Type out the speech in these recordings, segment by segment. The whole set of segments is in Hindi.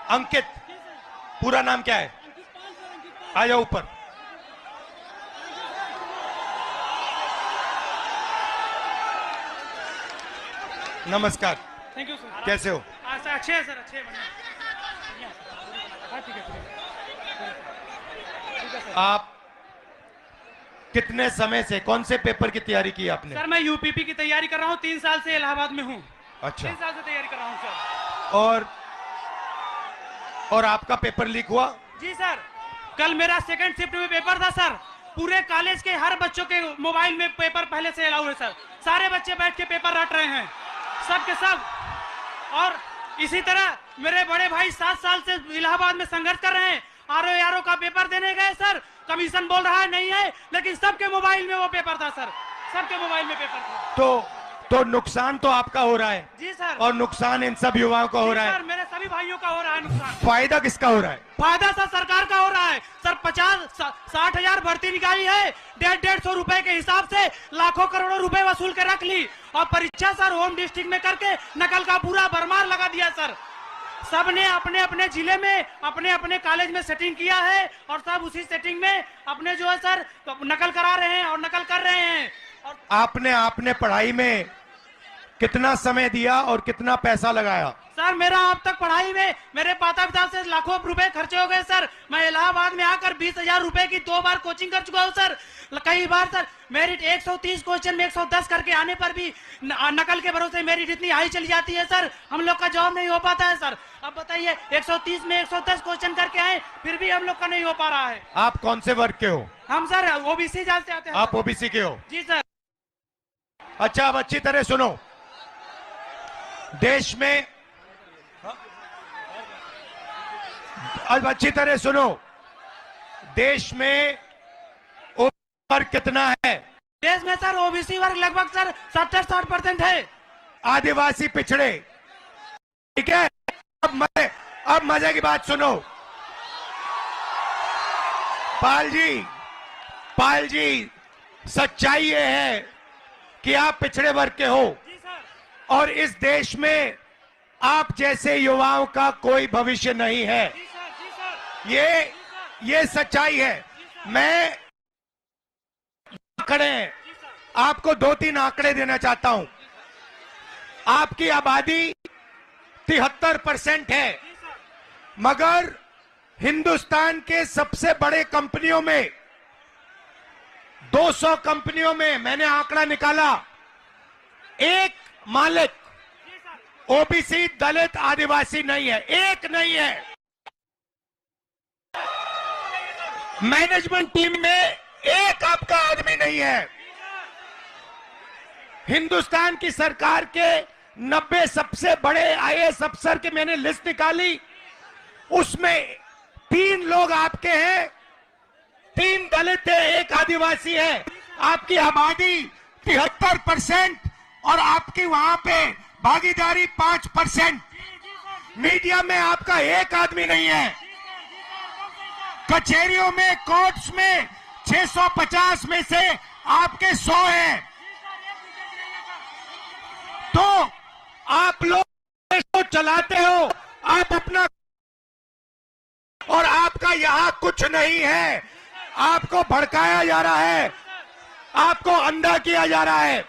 अंकित, पूरा नाम क्या है? आ जाओ ऊपर। नमस्कार। Thank you sir. कैसे हो? सर अच्छे हैं सर, अच्छे हैं, बढ़िया। हाँ, ठीक है। आप कितने समय से, कौन से पेपर की तैयारी की आपने? सर मैं यूपीपी की तैयारी कर रहा हूँ, 3 साल से इलाहाबाद में हूँ। अच्छा। 3 साल से तैयारी कर रहा हूँ सर। और आपका पेपर लीक हुआ? जी सर, कल मेरा सेकंड शिफ्ट में पेपर था सर। पूरे कॉलेज के हर बच्चों के मोबाइल में पेपर पहले से अलाउ है सर। सारे बच्चे बैठ के पेपर रट रहे हैं, सब के सब। और इसी तरह मेरे बड़े भाई 7 साल से इलाहाबाद में संघर्ष कर रहे हैं। आरओ का पेपर देने गए सर, कमीशन बोल रहा है नहीं है, लेकिन सबके मोबाइल में वो पेपर था सर, सबके मोबाइल में पेपर था। तो नुकसान तो आपका हो रहा है। जी सर। और नुकसान इन सब युवाओं का हो रहा है। सर मेरे सभी भाइयों का हो रहा है नुकसान। फायदा किसका हो रहा है? फायदा सर सरकार का हो रहा है सर। 50-60 हजार भर्ती निकाली है, 150 रुपए के हिसाब से लाखों करोड़ों रुपए वसूल के रख ली। और परीक्षा सर होम डिस्ट्रिक्ट में करके नकल का पूरा भरमार लगा दिया सर। सबने अपने अपने जिले में अपने अपने कॉलेज में सेटिंग किया है, और सब उसी सेटिंग में अपने जो है सर नकल करा रहे हैं और नकल कर रहे हैं। और आपने पढ़ाई में कितना समय दिया और कितना पैसा लगाया? सर मेरा अब तक पढ़ाई में मेरे माता पिता से लाखों रुपए खर्चे हो गए सर। मैं इलाहाबाद में आकर 20,000 रुपए की 2 बार कोचिंग कर चुका हूँ सर। कई बार सर मेरिट 130 क्वेश्चन में 110 करके आने पर भी नकल के भरोसे मेरिट इतनी हाई चली जाती है सर, हम लोग का जॉब नहीं हो पाता है सर। अब बताइए 130 में 110 क्वेश्चन करके आए, फिर भी हम लोग का नहीं हो पा रहा है। आप कौन से वर्ग के हो? हम सर ओबीसी जाते आते हैं। आप ओबीसी के हो? जी सर। अच्छा, अब अच्छी तरह सुनो। देश में, अब अच्छी तरह सुनो, देश में ओबीसी वर्ग कितना है? देश में सर ओबीसी वर्ग लगभग सर 70-60% है। आदिवासी पिछड़े, ठीक है। अब मजे की बात सुनो। पाल जी, सच्चाई ये है कि आप पिछड़े वर्ग के हो, और इस देश में आप जैसे युवाओं का कोई भविष्य नहीं है। ये सच्चाई है। मैं खड़े हैं, आपको 2-3 आंकड़े देना चाहता हूं। आपकी आबादी 73% है, मगर हिंदुस्तान के सबसे बड़े कंपनियों में 200 कंपनियों में मैंने आंकड़ा निकाला, एक मालिक ओबीसी, दलित, आदिवासी नहीं है, एक नहीं है। मैनेजमेंट टीम में एक आपका आदमी नहीं है। हिंदुस्तान की सरकार के 90 सबसे बड़े आईएएस अफसर की मैंने लिस्ट निकाली, उसमें 3 लोग आपके हैं, 3 दलित है, 1 आदिवासी है। आपकी आबादी 73% और आपकी वहां पे भागीदारी 5%। मीडिया में आपका एक आदमी नहीं है। कचहरियों में, कोर्ट्स में 650 में से आपके 100 हैं। तो आप लोग देश को चलाते हो, आप अपना, और आपका यहां कुछ नहीं है। आपको भड़काया जा रहा है, आपको अंधा किया जा रहा है।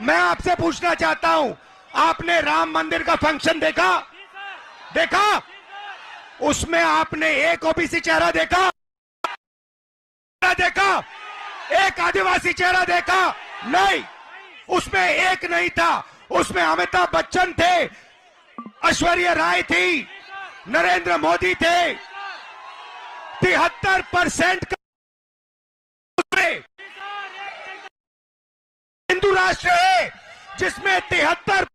मैं आपसे पूछना चाहता हूं, आपने राम मंदिर का फंक्शन देखा? उसमें आपने एक ओबीसी चेहरा देखा? एक आदिवासी चेहरा देखा? नहीं, उसमें एक नहीं था। उसमें अमिताभ बच्चन थे, ऐश्वर्या राय थी, नरेंद्र मोदी थे। 73% हिंदू राष्ट्र है जिसमें 73